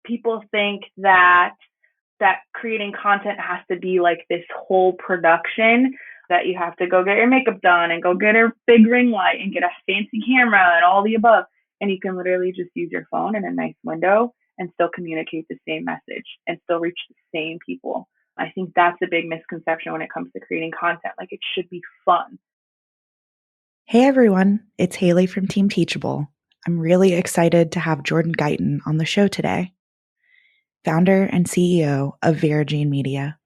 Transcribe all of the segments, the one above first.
people think that creating content has to be like this whole production, that you have to go get your makeup done and go get a big ring light and get a fancy camera and all the above. And you can literally just use your phone in a nice window and still communicate the same message and still reach the same people. I think that's a big misconception when it comes to creating content. Like, it should be fun. Hey everyone, it's Haley from Team Teachable. I'm really excited to have Jourdan Guyton on the show today. Founder and CEO of Vera Media.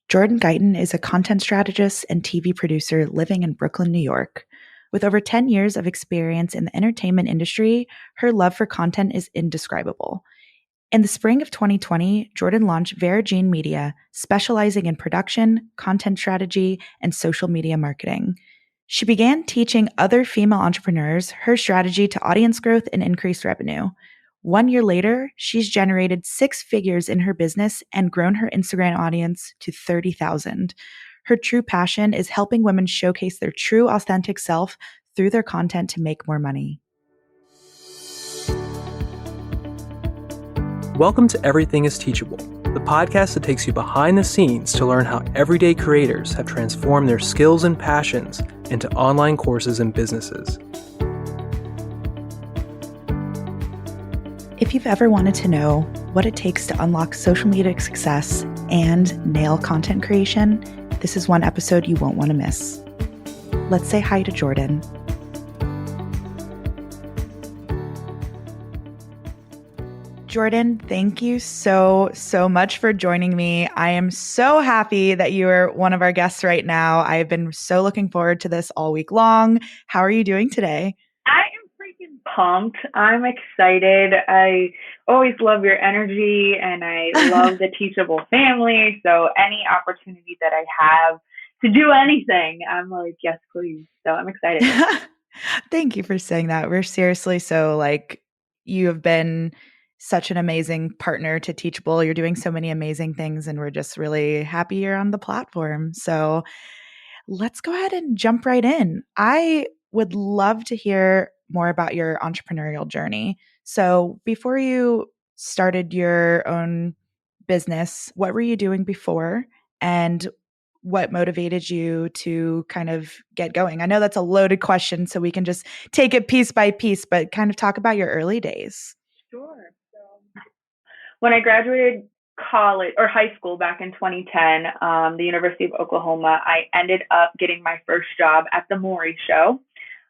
Jourdan Guyton is a content strategist and TV producer living in Brooklyn, New York. With over 10 years of experience in the entertainment industry, her love for content is indescribable. In the spring of 2020, Jourdan launched Vera Media, specializing in production, content strategy, and social media marketing. She began teaching other female entrepreneurs her strategy to audience growth and increased revenue. 1 year later, she's generated 6 figures in her business and grown her Instagram audience to 30,000. Her true passion is helping women showcase their true, authentic self through their content to make more money. Welcome to Everything is Teachable, the podcast that takes you behind the scenes to learn how everyday creators have transformed their skills and passions into online courses and businesses. If you've ever wanted to know what it takes to unlock social media success and nail content creation, this is one episode you won't want to miss. Let's say hi to Jourdan. Jourdan, thank you so much for joining me. I am so happy that you are one of our guests right now. I've been so looking forward to this all week long. How are you doing today? I am freaking pumped. I'm excited. I always love your energy and I love the Teachable family. So any opportunity that I have to do anything, I'm like, yes, please. So I'm excited. Thank you for saying that. We're seriously you have been such an amazing partner to Teachable. You're doing so many amazing things and we're just really happy you're on the platform. So let's go ahead and jump right in. I would love to hear more about your entrepreneurial journey. So before you started your own business, what were you doing before and what motivated you to kind of get going? I know that's a loaded question, so we can just take it piece by piece, but kind of talk about your early days. Sure. So when I graduated college or high school back in 2010, the University of Oklahoma, I ended up getting my first job at the Maury Show.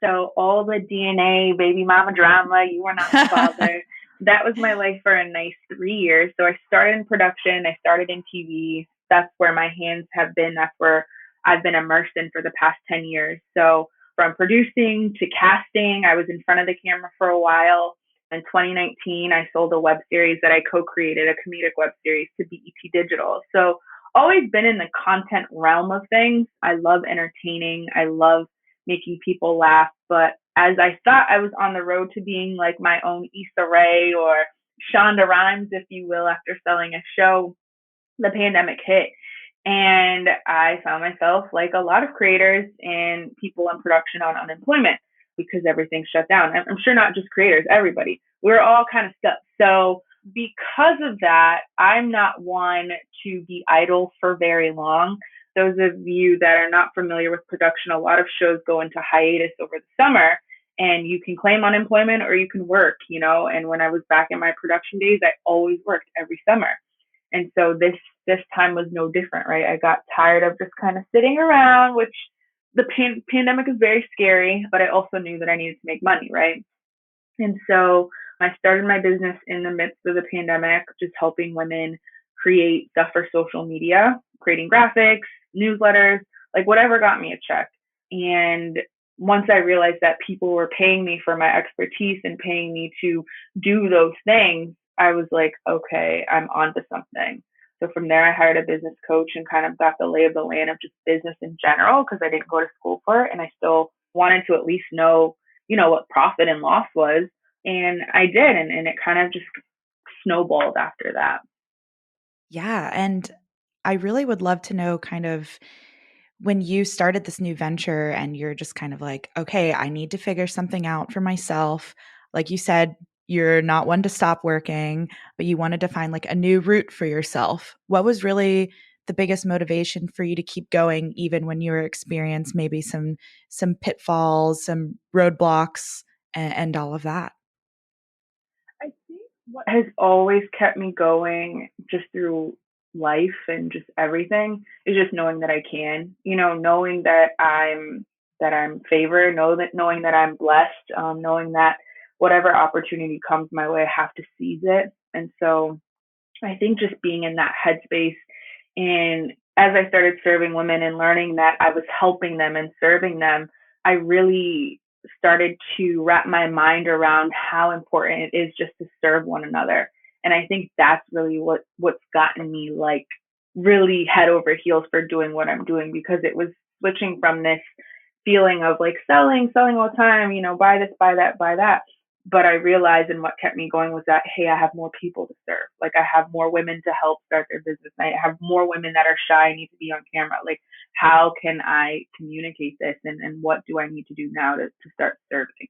So all the DNA, baby mama drama, you were not the father. That was my life for a nice 3 years. So I started in production. I started in TV. That's where my hands have been. That's where I've been immersed in for the past 10 years. So from producing to casting, I was in front of the camera for a while. In 2019, I sold a web series that I co-created, a comedic web series, to BET Digital. So always been in the content realm of things. I love entertaining. I love making people laugh. But as I thought I was on the road to being like my own Issa Rae or Shonda Rhimes, if you will, after selling a show, the pandemic hit. And I found myself, like a lot of creators and people in production, on unemployment because everything shut down. I'm sure not just creators, everybody. We're all kind of stuck. So because of that, I'm not one to be idle for very long. Those of you that are not familiar with production, a lot of shows go into hiatus over the summer and you can claim unemployment or you can work, and when I was back in my production days, I always worked every summer. And so this time was no different, right? I got tired of just kind of sitting around, which the pandemic is very scary, but I also knew that I needed to make money, right? And so I started my business in the midst of the pandemic, just helping women create stuff for social media, creating graphics, newsletters, like whatever got me a check. And once I realized that people were paying me for my expertise and paying me to do those things, I was like, okay, I'm onto something. So from there, I hired a business coach and kind of got the lay of the land of just business in general, because I didn't go to school for it. And I still wanted to at least know, what profit and loss was. And I did. And it kind of just snowballed after that. Yeah. And I really would love to know kind of when you started this new venture and you're just kind of like, okay, I need to figure something out for myself. Like you said, you're not one to stop working, but you wanted to find like a new route for yourself. What was really the biggest motivation for you to keep going, even when you were experiencing maybe some pitfalls, some roadblocks, and all of that? I think what has always kept me going just through life and just everything is just knowing that I can, knowing that I'm favored, knowing that I'm blessed, knowing that whatever opportunity comes my way, I have to seize it. And so I think just being in that headspace, and as I started serving women and learning that I was helping them and serving them, I really started to wrap my mind around how important it is just to serve one another. And I think that's really what's gotten me like really head over heels for doing what I'm doing, because it was switching from this feeling of like selling all the time, buy this, buy that. But I realized, and what kept me going was that, hey, I have more people to serve. Like, I have more women to help start their business. I have more women that are shy and need to be on camera. Like, how can I communicate this, and what do I need to do now to start serving?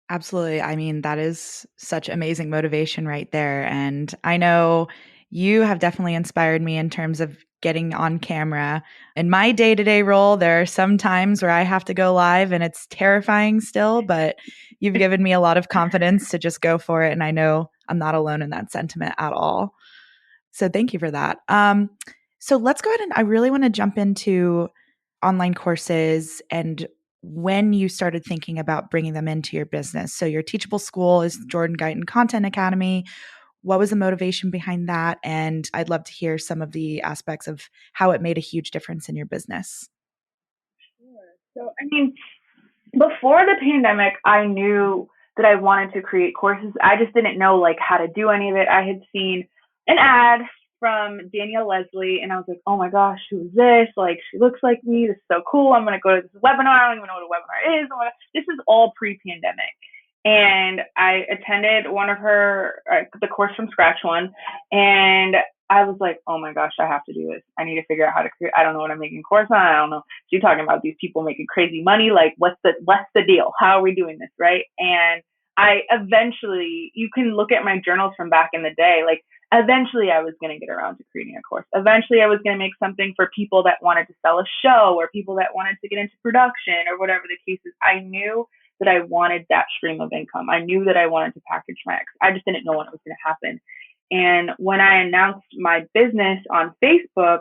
Absolutely. I mean, that is such amazing motivation right there. And I know you have definitely inspired me in terms of getting on camera. In my day to day role, there are some times where I have to go live and it's terrifying still, but you've given me a lot of confidence to just go for it. And I know I'm not alone in that sentiment at all. So thank you for that. So let's go ahead, and I really want to jump into online courses and when you started thinking about bringing them into your business. So your Teachable school is Jourdan Guyton Content Academy. What was the motivation behind that? And I'd love to hear some of the aspects of how it made a huge difference in your business. Sure. So, I mean, before the pandemic, I knew that I wanted to create courses. I just didn't know like how to do any of it. I had seen an ad from Danielle Leslie, and I was like, oh my gosh, who's this? Like, she looks like me. This is so cool. I'm going to go to this webinar. I don't even know what a webinar is. This is all pre-pandemic. And I attended one of her, the course from scratch one, and I was like, oh my gosh, I have to do this. I need to figure out how to create. I don't know what I'm making a course on. I don't know. She's talking about these people making crazy money. Like, what's the deal? How are we doing this, right? And I eventually, you can look at my journals from back in the day. Like, eventually, I was going to get around to creating a course. Eventually, I was going to make something for people that wanted to sell a show, or people that wanted to get into production, or whatever the case is. I knew that I wanted that stream of income. I knew that I wanted to package my ex. I just didn't know when it was going to happen. And when I announced my business on Facebook,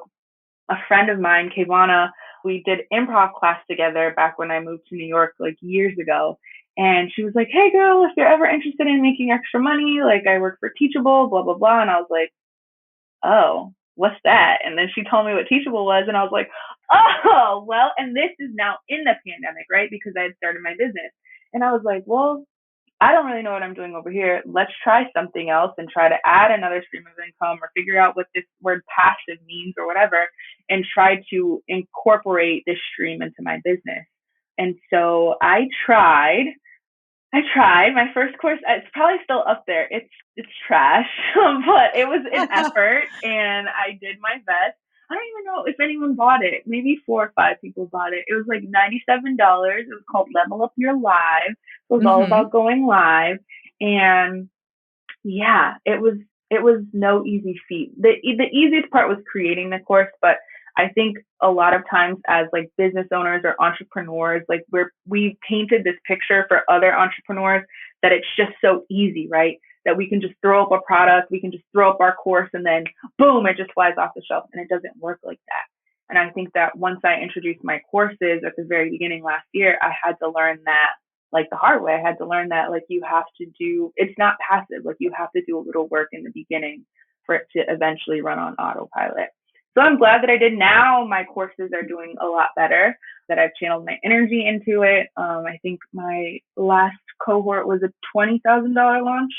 a friend of mine, Kavana, we did improv class together back when I moved to New York like years ago. And she was like, hey girl, if you're ever interested in making extra money, like I work for Teachable, blah, blah, blah. And I was like, oh, what's that? And then she told me what Teachable was. And I was like, oh, well, and this is now in the pandemic, right? Because I had started my business. And I was like, well, I don't really know what I'm doing over here. Let's try something else and try to add another stream of income, or figure out what this word passive means or whatever, and try to incorporate this stream into my business. And so I tried my first course. It's probably still up there. It's trash, but it was an effort, and I did my best. I don't even know if anyone bought it. Maybe 4 or 5 people bought it. It was like $97. It was called Level Up Your Live. It was all about going live, and yeah, it was no easy feat. The easiest part was creating the course, but I think a lot of times as like business owners or entrepreneurs, like we painted this picture for other entrepreneurs that it's just so easy, right? That we can just throw up a product, we can just throw up our course, and then boom, it just flies off the shelf. And it doesn't work like that. And I think that once I introduced my courses at the very beginning last year, I had to learn that like the hard way. I had to learn that like you have to do, it's not passive, like you have to do a little work in the beginning for it to eventually run on autopilot. So I'm glad that I did. Now my courses are doing a lot better, that I've channeled my energy into it. I think my last cohort was a $20,000 launch.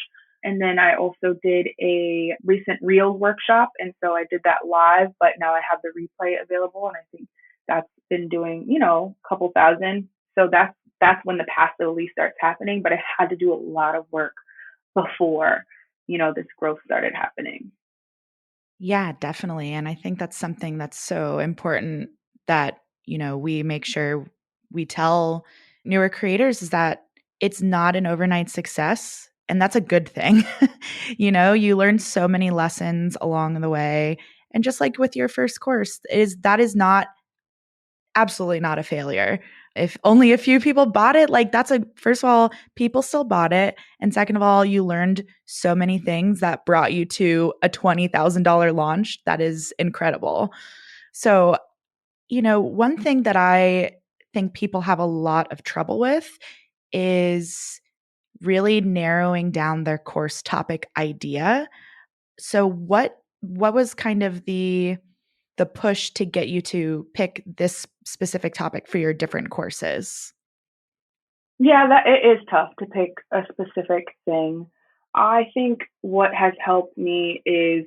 And then I also did a recent Reels workshop. And so I did that live, but now I have the replay available. And I think that's been doing, a couple thousand. So that's when the passive release starts happening. But I had to do a lot of work before, this growth started happening. Yeah, definitely. And I think that's something that's so important that, we make sure we tell newer creators, is that it's not an overnight success. and that's a good thing. You learn so many lessons along the way. And just like with your first course, that is not absolutely not a failure. If only a few people bought it, like first of all, people still bought it. And second of all, you learned so many things that brought you to a $20,000 launch. That is incredible. So, one thing that I think people have a lot of trouble with is really narrowing down their course topic idea. So what was kind of the push to get you to pick this specific topic for your different courses? Yeah, that it is tough to pick a specific thing. I think what has helped me is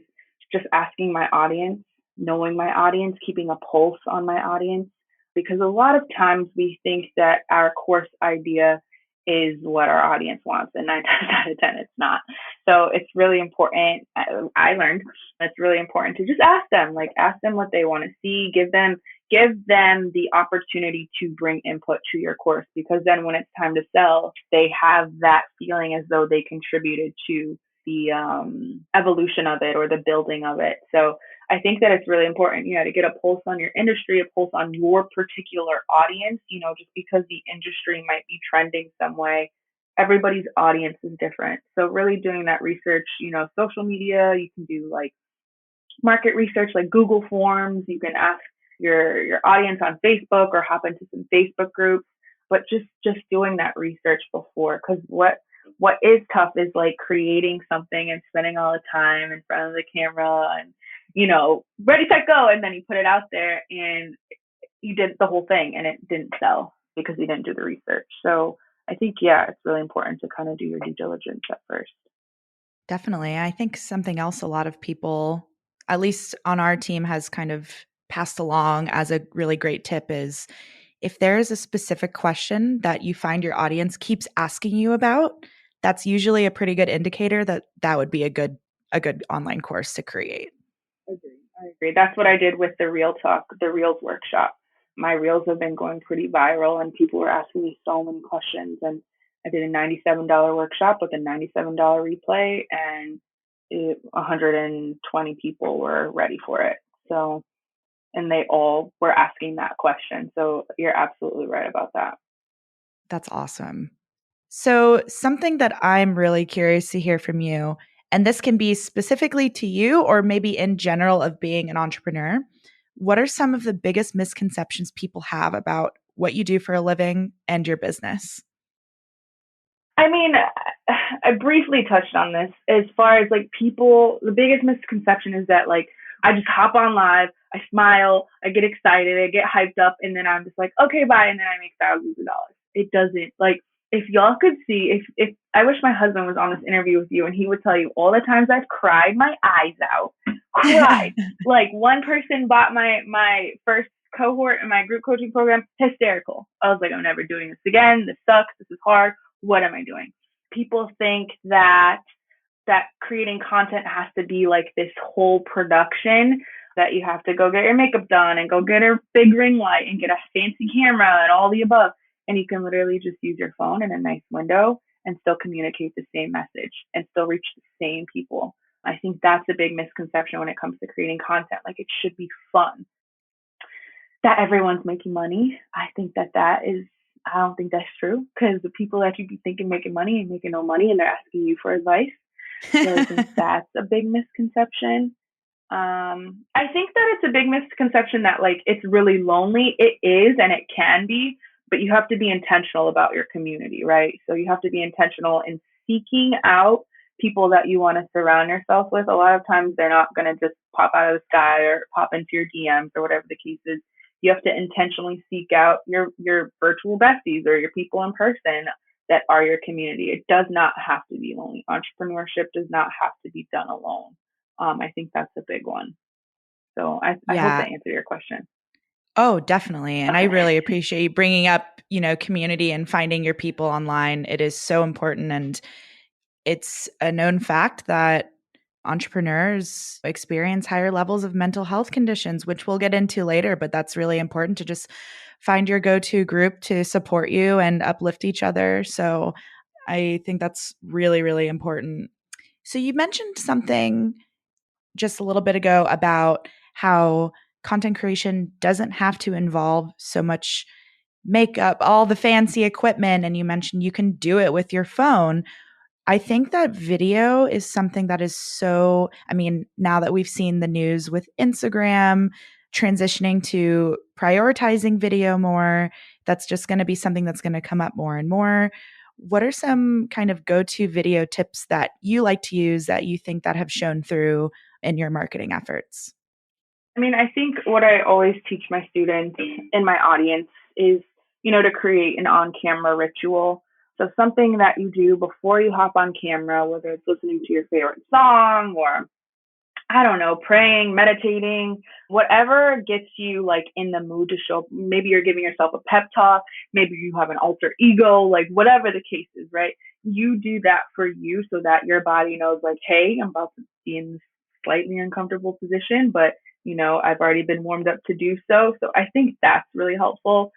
just asking my audience, knowing my audience, keeping a pulse on my audience, because a lot of times we think that our course idea is what our audience wants, and 9 times out of 10, it's not. So it's really important. I learned it's really important to just ask them what they want to see, give them the opportunity to bring input to your course, because then when it's time to sell, they have that feeling as though they contributed to the evolution of it or the building of it. So I think that it's really important, to get a pulse on your industry, a pulse on your particular audience, just because the industry might be trending some way. Everybody's audience is different. So really doing that research, social media, you can do like market research, like Google Forms. You can ask your audience on Facebook or hop into some Facebook groups, but just doing that research before, because what is tough is like creating something and spending all the time in front of the camera and ready, set, go, and then you put it out there and you did the whole thing and it didn't sell because you didn't do the research. So I think, it's really important to kind of do your due diligence at first. Definitely. I think something else a lot of people, at least on our team, has kind of passed along as a really great tip is if there is a specific question that you find your audience keeps asking you about, that's usually a pretty good indicator that would be a good online course to create. I agree. That's what I did with the Reels workshop. My Reels have been going pretty viral and people were asking me so many questions, and I did a $97 workshop with a $97 replay, and 120 people were ready for it. So, and they all were asking that question. So you're absolutely right about that. That's awesome. So something that I'm really curious to hear from you, and this can be specifically to you or maybe in general of being an entrepreneur, what are some of the biggest misconceptions people have about what you do for a living and your business? I mean, I briefly touched on this as far as like people, the biggest misconception is that like I just hop on live, I smile, I get excited, I get hyped up, and then I'm just like, okay, bye, and then I make thousands of dollars. It doesn't. Like, if y'all could see, if I wish my husband was on this interview with you and he would tell you all the times I've cried my eyes out, cried. Like one person bought my first cohort in my group coaching program, hysterical. I was like, I'm never doing this again. This sucks. This is hard. What am I doing? People think that creating content has to be like this whole production, that you have to go get your makeup done and go get a big ring light and get a fancy camera and all the above. And you can literally just use your phone in a nice window and still communicate the same message and still reach the same people. I think that's a big misconception when it comes to creating content. Like, it should be fun. That everyone's making money. I don't think that's true, because the people that you be thinking making money ain't making no money and they're asking you for advice. So I think that's a big misconception. I think that it's a big misconception that like it's really lonely. It is, and it can be, but you have to be intentional about your community, right? So you have to be intentional in seeking out people that you want to surround yourself with. A lot of times they're not going to just pop out of the sky or pop into your DMs or whatever the case is. You have to intentionally seek out your virtual besties or your people in person that are your community. It does not have to be lonely. Entrepreneurship does not have to be done alone. I think that's a big one. So I hope that answered your question. Oh, definitely. And I really appreciate you bringing up, community and finding your people online. It is so important. And it's a known fact that entrepreneurs experience higher levels of mental health conditions, which we'll get into later. But that's really important to just find your go-to group to support you and uplift each other. So I think that's really, really important. So you mentioned something just a little bit ago about how content creation doesn't have to involve so much makeup, all the fancy equipment. And you mentioned you can do it with your phone. I think that video is something that is so, I mean, now that we've seen the news with Instagram transitioning to prioritizing video more, that's just going to be something that's going to come up more and more. What are some kind of go-to video tips that you like to use that you think that have shown through in your marketing efforts? I mean, I think what I always teach my students and my audience is, to create an on-camera ritual. So something that you do before you hop on camera, whether it's listening to your favorite song or I don't know, praying, meditating, whatever gets you like in the mood to show up. Maybe you're giving yourself a pep talk. Maybe you have an alter ego, like whatever the case is, right? You do that for you so that your body knows like, hey, I'm about to be in this slightly uncomfortable position, but I've already been warmed up to do so. So I think that's really helpful.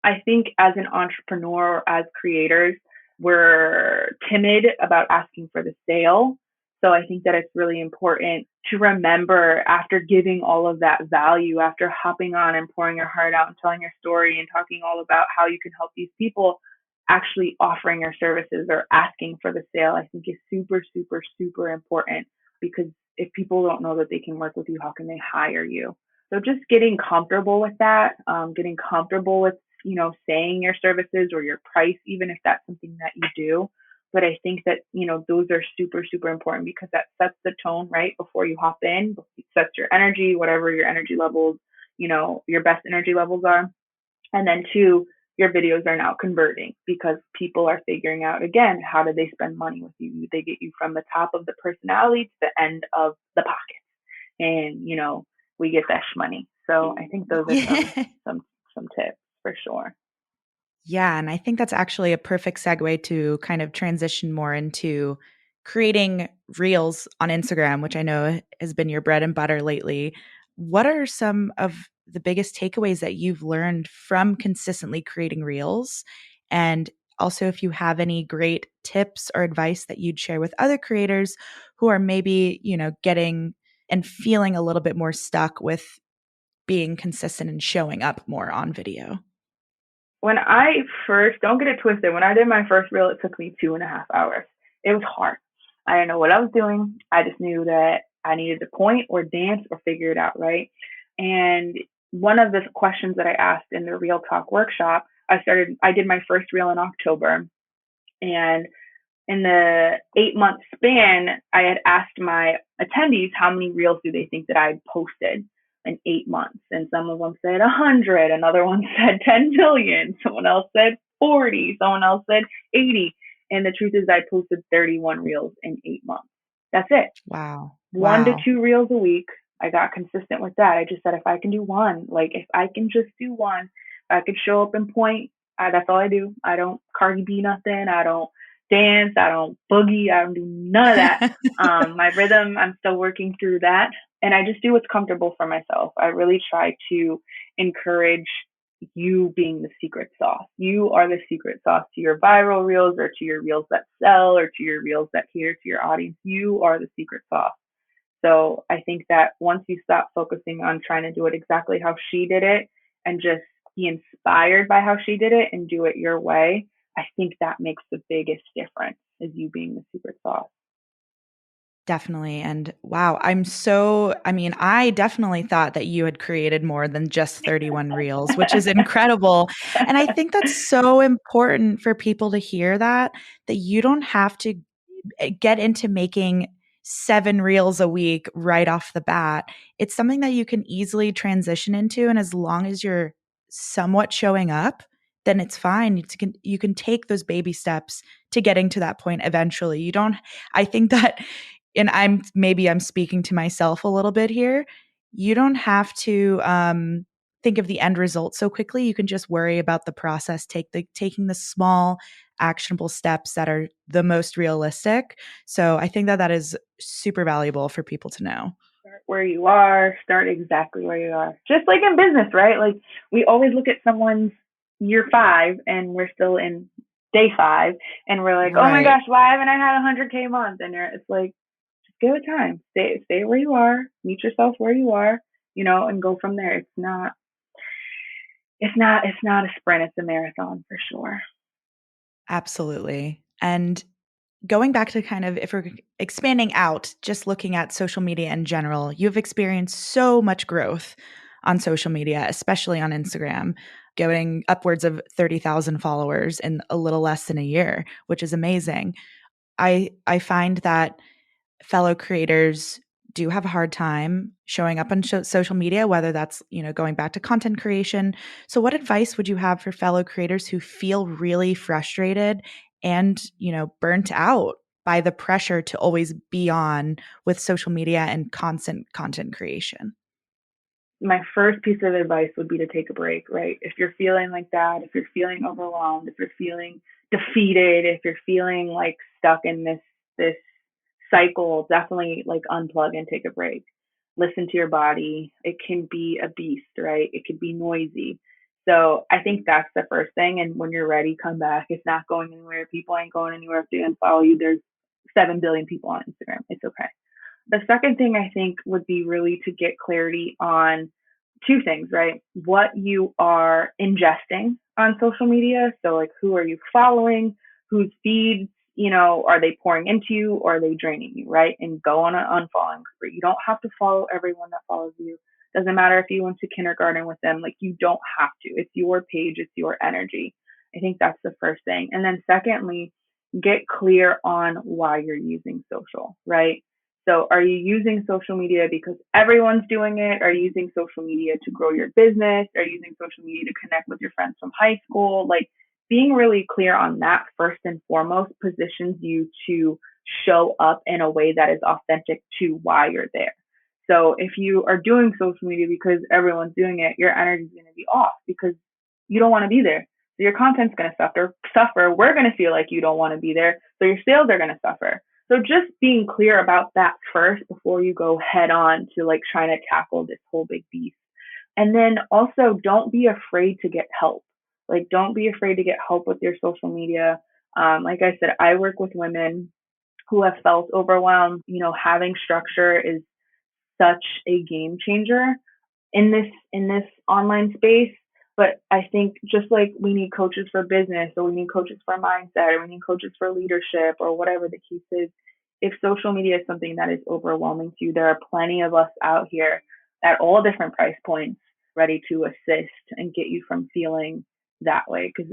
I think as an entrepreneur or as creators, we're timid about asking for the sale. So I think that it's really important to remember after giving all of that value, after hopping on and pouring your heart out and telling your story and talking all about how you can help these people, actually offering your services or asking for the sale, I think is super, super, super important because if people don't know that they can work with you, how can they hire you? So just getting comfortable with that, getting comfortable with saying your services or your price, even if that's something that you do. But I think that, those are super, super important because that sets the tone right before you hop in. It sets your energy, whatever your energy levels, your best energy levels are. And then two, your videos are now converting because people are figuring out, again, how do they spend money with you? They get you from the top of the personality to the end of the pocket. And, we get that money. So I think those are some tips for sure. Yeah, and I think that's actually a perfect segue to kind of transition more into creating reels on Instagram, which I know has been your bread and butter lately. What are some of the biggest takeaways that you've learned from consistently creating reels? And also, if you have any great tips or advice that you'd share with other creators who are maybe, getting and feeling a little bit more stuck with being consistent and showing up more on video. When I first, don't get it twisted, when I did my first reel, it took me 2.5 hours. It was hard. I didn't know what I was doing. I just knew that I needed to point or dance or figure it out, right? And one of the questions that I asked in the Reel Talk workshop, I did my first reel in October. And in the 8-month span, I had asked my attendees how many reels do they think that I'd posted in 8 months. And some of them said 100, another one said 10 million, someone else said 40, someone else said 80. And the truth is I posted 31 reels in 8 months. That's it. Wow. 1 to 2 reels a week. I got consistent with that. I just said, if I can do one, like if I can just do one, I could show up and point. That's all I do. I don't Cardi B nothing. I don't dance. I don't boogie. I don't do none of that. My rhythm, I'm still working through that. And I just do what's comfortable for myself. I really try to encourage you being the secret sauce. You are the secret sauce to your viral reels or to your reels that sell or to your reels that cater to your audience. You are the secret sauce. So I think that once you stop focusing on trying to do it exactly how she did it and just be inspired by how she did it and do it your way, I think that makes the biggest difference is you being the secret sauce. Definitely. And wow, I definitely thought that you had created more than just 31 reels, which is incredible. And I think that's so important for people to hear that you don't have to get into making 7 reels a week right off the bat. It's something that you can easily transition into. And as long as you're somewhat showing up, then it's fine. You can take those baby steps to getting to that point eventually. I think that, and I'm speaking to myself a little bit here. You don't have to think of the end result so quickly. You can just worry about the process, taking the small actionable steps that are the most realistic. So I think that is super valuable for people to know. Start where you are, start exactly where you are. Just like in business, right? Like we always look at someone's year 5 and we're still in day 5, and we're like, oh my gosh, why haven't I had 100K month? And it's like, just give it time. Stay where you are, meet yourself where you are, and go from there. It's not a sprint, it's a marathon for sure. Absolutely. And going back to kind of, if we're expanding out, just looking at social media in general, you've experienced so much growth on social media, especially on Instagram, going upwards of 30,000 followers in a little less than a year, which is amazing. I find that fellow creators do have a hard time showing up on social media, whether that's, going back to content creation. So what advice would you have for fellow creators who feel really frustrated and, burnt out by the pressure to always be on with social media and constant content creation? My first piece of advice would be to take a break, right? If you're feeling like that, if you're feeling overwhelmed, if you're feeling defeated, if you're feeling like stuck in this cycle, definitely like unplug and take a break. Listen to your body. It can be a beast, right? It could be noisy. So I think that's the first thing. And when you're ready, come back. It's not going anywhere. People ain't going anywhere if they unfollow you. There's 7 billion people on Instagram. It's okay. The second thing I think would be really to get clarity on 2 things, right? What you are ingesting on social media. So like, who are you following? Whose feeds, are they pouring into you, or are they draining you, right? And go on an unfollowing spree. You don't have to follow everyone that follows you. Doesn't matter if you went to kindergarten with them. Like, you don't have to. It's your page. It's your energy. I think that's the first thing. And then secondly, get clear on why you're using social, right? So are you using social media because everyone's doing it? Are you using social media to grow your business? Are you using social media to connect with your friends from high school? Like, being really clear on that first and foremost positions you to show up in a way that is authentic to why you're there. So if you are doing social media because everyone's doing it, your energy is going to be off because you don't want to be there. So your content's going to suffer. We're going to feel like you don't want to be there. So your sales are going to suffer. So just being clear about that first before you go head on to like trying to tackle this whole big beast. And then also, don't be afraid to get help. Like, don't be afraid to get help with your social media. Like I said, I work with women who have felt overwhelmed. Having structure is such a game changer in this online space. But I think just like we need coaches for business, or we need coaches for mindset, or we need coaches for leadership, or whatever the case is, if social media is something that is overwhelming to you, there are plenty of us out here at all different price points ready to assist and get you from feeling that way. Because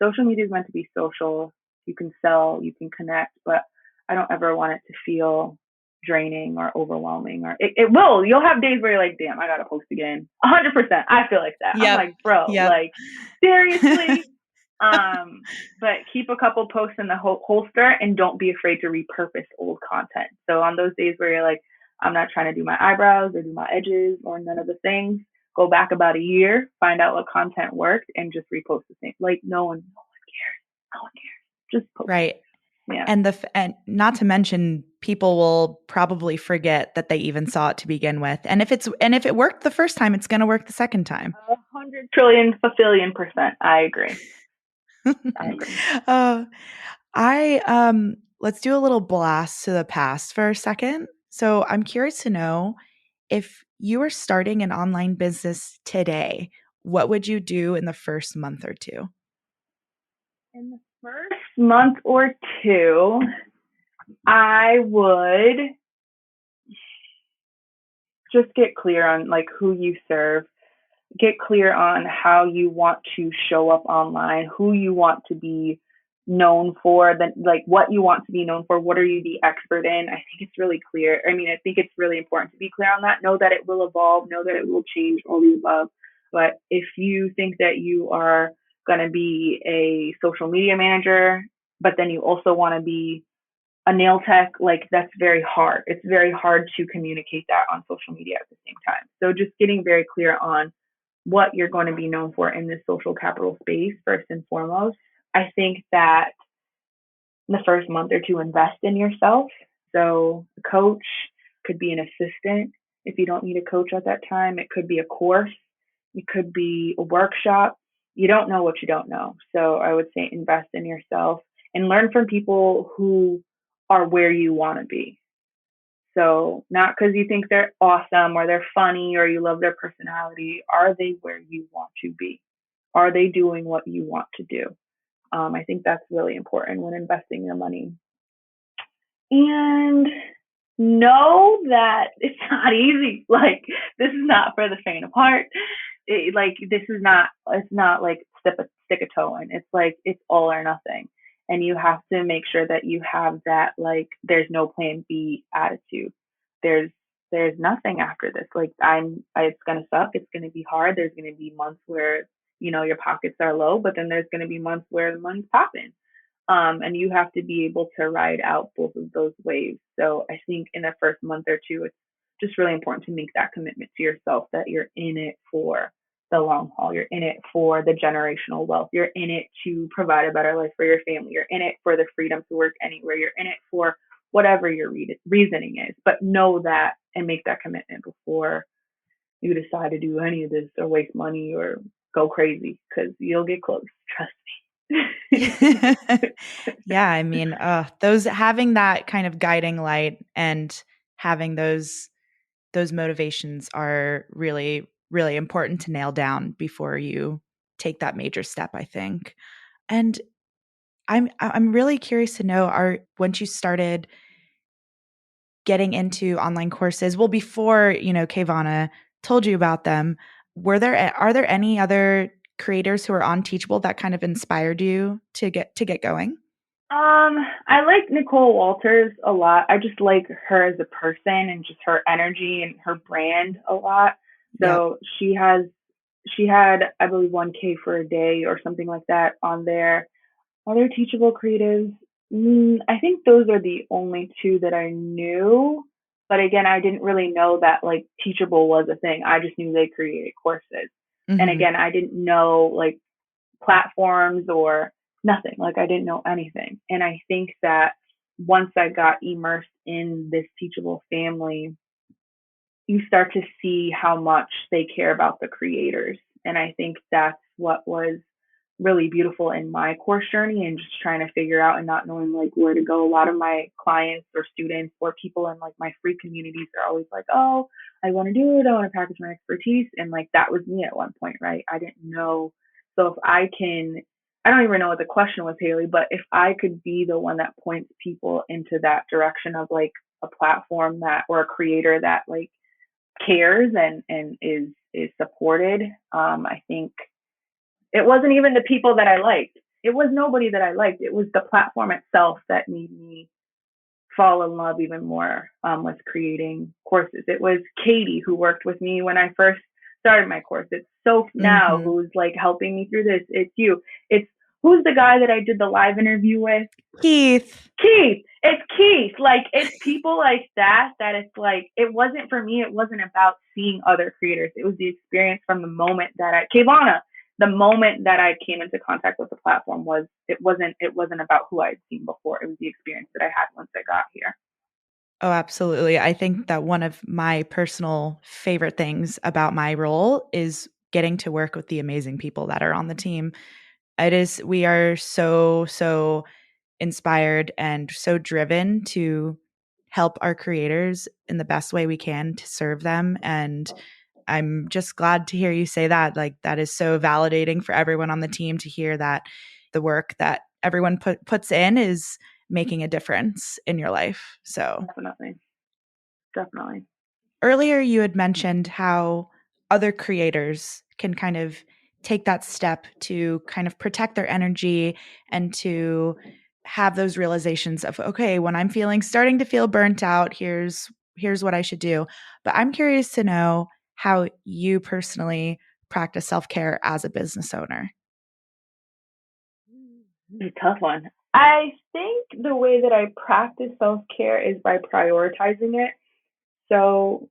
social media is meant to be social. You can sell, you can connect, but I don't ever want it to feel draining or overwhelming, or it will. You'll have days where you're like, damn, I gotta post again. 100%. I feel like that. Yep. I'm like, bro, like, seriously. But keep a couple posts in the holster and don't be afraid to repurpose old content. So on those days where you're like, I'm not trying to do my eyebrows or do my edges or none of the things, go back about a year, find out what content worked, and just repost the same. Like, no one cares. No one cares. Just post. Right. Yeah. And not to mention, people will probably forget that they even saw it to begin with. And if it worked the first time, it's going to work the second time. 100 trillion, facillion %. I agree. Let's do a little blast to the past for a second. So I'm curious to know, if you were starting an online business today, what would you do in the first month or two? In the first month or two, I would just get clear on like who you serve, get clear on how you want to show up online, who you want to be known for, then like what you want to be known for, what are you the expert in. I think it's really clear. I mean, I think it's really important to be clear on that. Know that it will evolve, know that it will change, all the above. But if you think that you are going to be a social media manager, but then you also want to be a nail tech, like, that's very hard. It's very hard to communicate that on social media at the same time. So just getting very clear on what you're going to be known for in this social capital space, first and foremost. I think that in the first month or two, invest in yourself. So a coach could be an assistant. If you don't need a coach at that time, it could be a course. It could be a workshop. you don't know what you don't know. So I would say invest in yourself and learn from people who are where you want to be. So not because you think they're awesome or they're funny or you love their personality. Are they where you want to be? Are they doing what you want to do? I think that's really important when investing your money. And know that it's not easy. Like, this is not for the faint of heart. This is not, it's not like stick a toe in. It's like, it's all or nothing. And you have to make sure that you have that, like, there's no plan B attitude. There's, there's nothing after this. Like, it's going to suck. It's going to be hard. There's going to be months where, your pockets are low, but then there's going to be months where the money's popping. And you have to be able to ride out both of those waves. So I think in the first month or two, it's just really important to make that commitment to yourself that you're in it for the long haul. You're in it for the generational wealth. You're in it to provide a better life for your family. You're in it for the freedom to work anywhere. You're in it for whatever your reasoning is. But know that and make that commitment before you decide to do any of this or waste money or go crazy, because you'll get close. Trust me. Yeah, I mean, those having that kind of guiding light and having those motivations are really, really important to nail down before you take that major step, I think. And I'm really curious to know, once you started getting into online courses, well, before, Kayvana told you about them, are there any other creators who are on Teachable that kind of inspired you to get going? I like Nicole Walters a lot. I just like her as a person and just her energy and her brand a lot. So yep. She had, I believe, 1K for a day or something like that on there. Other Teachable creatives, I think those are the only two that I knew. But again, I didn't really know that like Teachable was a thing. I just knew they created courses. Mm-hmm. And again, I didn't know like platforms or nothing. Like, I didn't know anything. And I think that once I got immersed in this Teachable family, you start to see how much they care about the creators. And I think that's what was really beautiful in my course journey and just trying to figure out and not knowing like where to go. A lot of my clients or students or people in like my free communities are always like, oh, I want to do it. I want to package my expertise. And like, that was me at one point, right? I didn't know. So if I don't even know what the question was, Haley, but if I could be the one that points people into that direction of like a platform that, or a creator that like cares and is supported, I think it wasn't even the people that I liked. It was nobody that I liked. It was the platform itself that made me fall in love even more with creating courses. It was Katie who worked with me when I first started my course. It's Soph now who's like helping me through this. It's you. It's who's the guy that I did the live interview with? Keith. It's Keith. Like, it's people like that it's like, it wasn't for me. It wasn't about seeing other creators. It was the experience from the moment that the moment that I came into contact with the platform it wasn't about who I'd seen before. It was the experience that I had once I got here. Oh, absolutely. I think that one of my personal favorite things about my role is getting to work with the amazing people that are on the team. We are so inspired and so driven to help our creators in the best way we can to serve them. And I'm just glad to hear you say that. Like, that is so validating for everyone on the team to hear that the work that everyone puts in is making a difference in your life. So Definitely. Earlier, you had mentioned how other creators can kind of take that step to kind of protect their energy and to have those realizations of, okay, when I'm starting to feel burnt out, here's what I should do. But I'm curious to know how you personally practice self-care as a business owner. It's a tough one. I think the way that I practice self-care is by prioritizing it. So,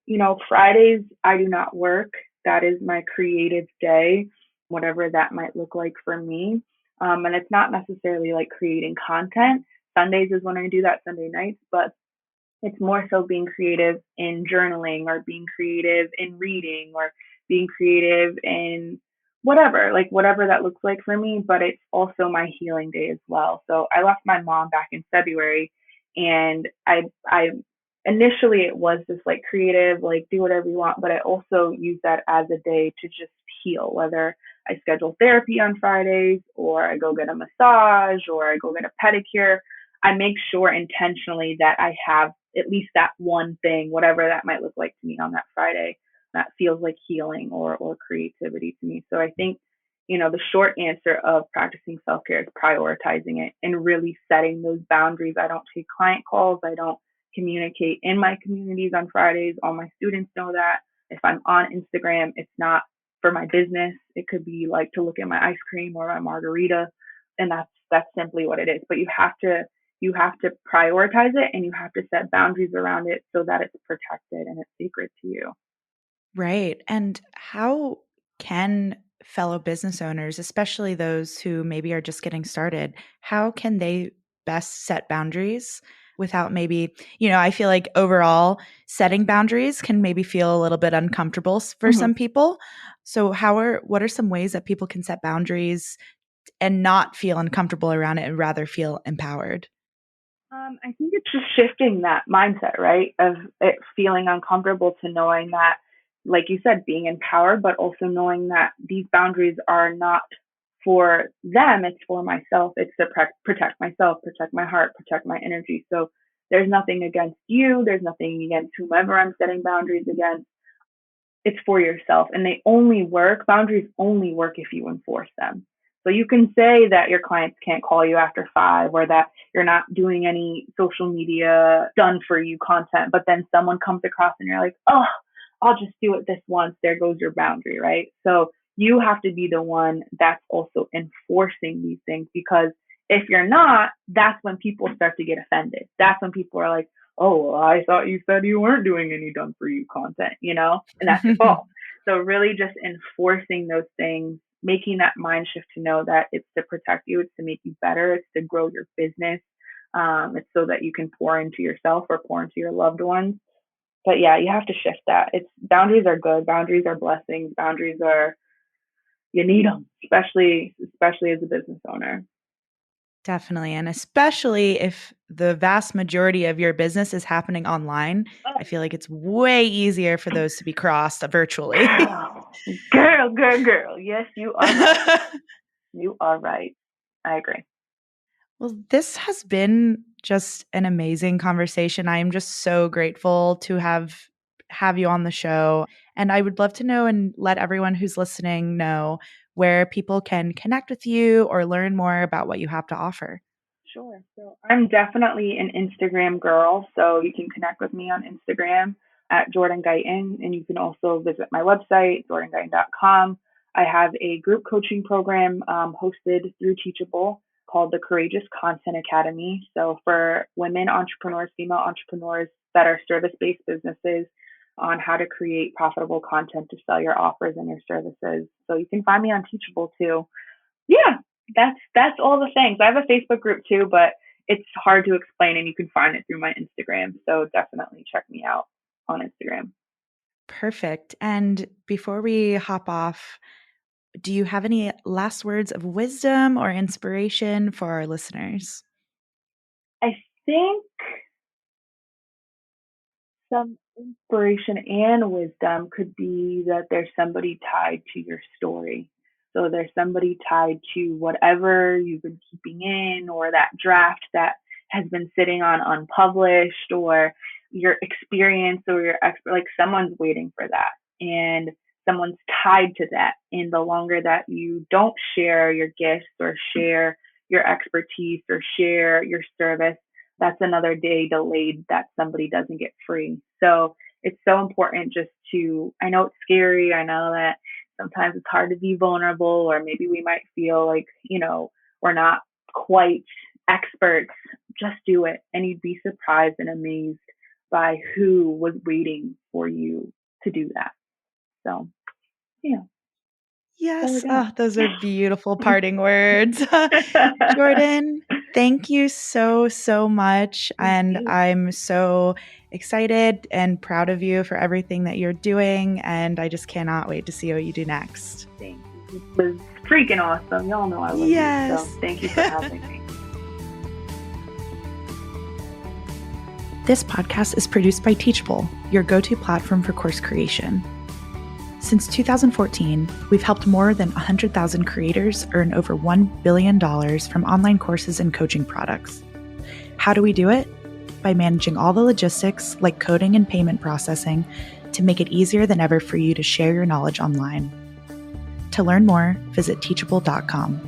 Fridays I do not work. That is my creative day, whatever that might look like for me. And it's not necessarily like creating content. Sundays is when I do that, Sunday nights, but it's more so being creative in journaling or being creative in reading or being creative in whatever that looks like for me, but it's also my healing day as well. So I left my mom back in February, and I initially it was this like creative, like do whatever you want, but I also use that as a day to just heal, whether I schedule therapy on Fridays or I go get a massage or I go get a pedicure. I make sure intentionally that I have at least that one thing, whatever that might look like to me on that Friday, that feels like healing or creativity to me. So I think, the short answer of practicing self care is prioritizing it and really setting those boundaries. I don't take client calls. I don't communicate in my communities on Fridays. All my students know that. If I'm on Instagram, it's not for my business. It could be like to look at my ice cream or my margarita. And that's simply what it is. But you have to prioritize it, and you have to set boundaries around it so that it's protected and it's sacred to you. Right. And how can fellow business owners, especially those who maybe are just getting started, how can they best set boundaries without maybe, I feel like overall setting boundaries can maybe feel a little bit uncomfortable for some people. So what are some ways that people can set boundaries and not feel uncomfortable around it and rather feel empowered? I think it's just shifting that mindset, right? Of it feeling uncomfortable to knowing that, like you said, being empowered, but also knowing that these boundaries are not for them, it's for myself. It's to protect myself, protect my heart, protect my energy. So there's nothing against you. There's nothing against whomever I'm setting boundaries against. It's for yourself. And boundaries only work if you enforce them. So you can say that your clients can't call you after 5 or that you're not doing any social media done for you content, but then someone comes across and you're like, oh, I'll just do it this once. There goes your boundary, right? So you have to be the one that's also enforcing these things, because if you're not, that's when people start to get offended. That's when people are like, oh, well, I thought you said you weren't doing any done for you content, and that's your fault. So really just enforcing those things, making that mind shift to know that it's to protect you, it's to make you better, it's to grow your business. It's so that you can pour into yourself or pour into your loved ones. But yeah, you have to shift that. Boundaries are good. Boundaries are blessings. You need them, especially as a business owner. Definitely. And especially if the vast majority of your business is happening online, I feel like it's way easier for those to be crossed virtually. Girl. Yes, you are right. You are right. I agree. Well, this has been just an amazing conversation. I am just so grateful to have you on the show. And I would love to know and let everyone who's listening know where people can connect with you or learn more about what you have to offer. Sure. So I'm definitely an Instagram girl. So you can connect with me on Instagram at Jourdan Guyton. And you can also visit my website, JordanGuyton.com. I have a group coaching program hosted through Teachable called the Courageous Content Academy. So for women entrepreneurs, female entrepreneurs that are service-based businesses, on how to create profitable content to sell your offers and your services. So you can find me on Teachable too. Yeah, that's all the things. I have a Facebook group too, but it's hard to explain, and you can find it through my Instagram. So definitely check me out on Instagram. Perfect. And before we hop off, do you have any last words of wisdom or inspiration for our listeners? I think some inspiration and wisdom could be that there's somebody tied to your story. So there's somebody tied to whatever you've been keeping in, or that draft that has been sitting on unpublished, or your experience or your expert, like someone's waiting for that. And someone's tied to that. And the longer that you don't share your gifts or share your expertise or share your service, that's another day delayed that somebody doesn't get free. So it's so important just I know it's scary. I know that sometimes it's hard to be vulnerable, or maybe we might feel like, we're not quite experts. Just do it. And you'd be surprised and amazed by who was waiting for you to do that. So, yeah. Yes. Oh, those are beautiful parting words. Jourdan, thank you so, so much. And I'm so excited and proud of you for everything that you're doing. And I just cannot wait to see what you do next. Thank you It was freaking awesome. Y'all know I love Yes. you, so thank you for having me. This podcast is produced by Teachable, your go-to platform for course creation. Since 2014, we've helped more than 100,000 creators earn over $1 billion from online courses and coaching products. How do we do it? By managing all the logistics, like coding and payment processing, to make it easier than ever for you to share your knowledge online. To learn more, visit teachable.com.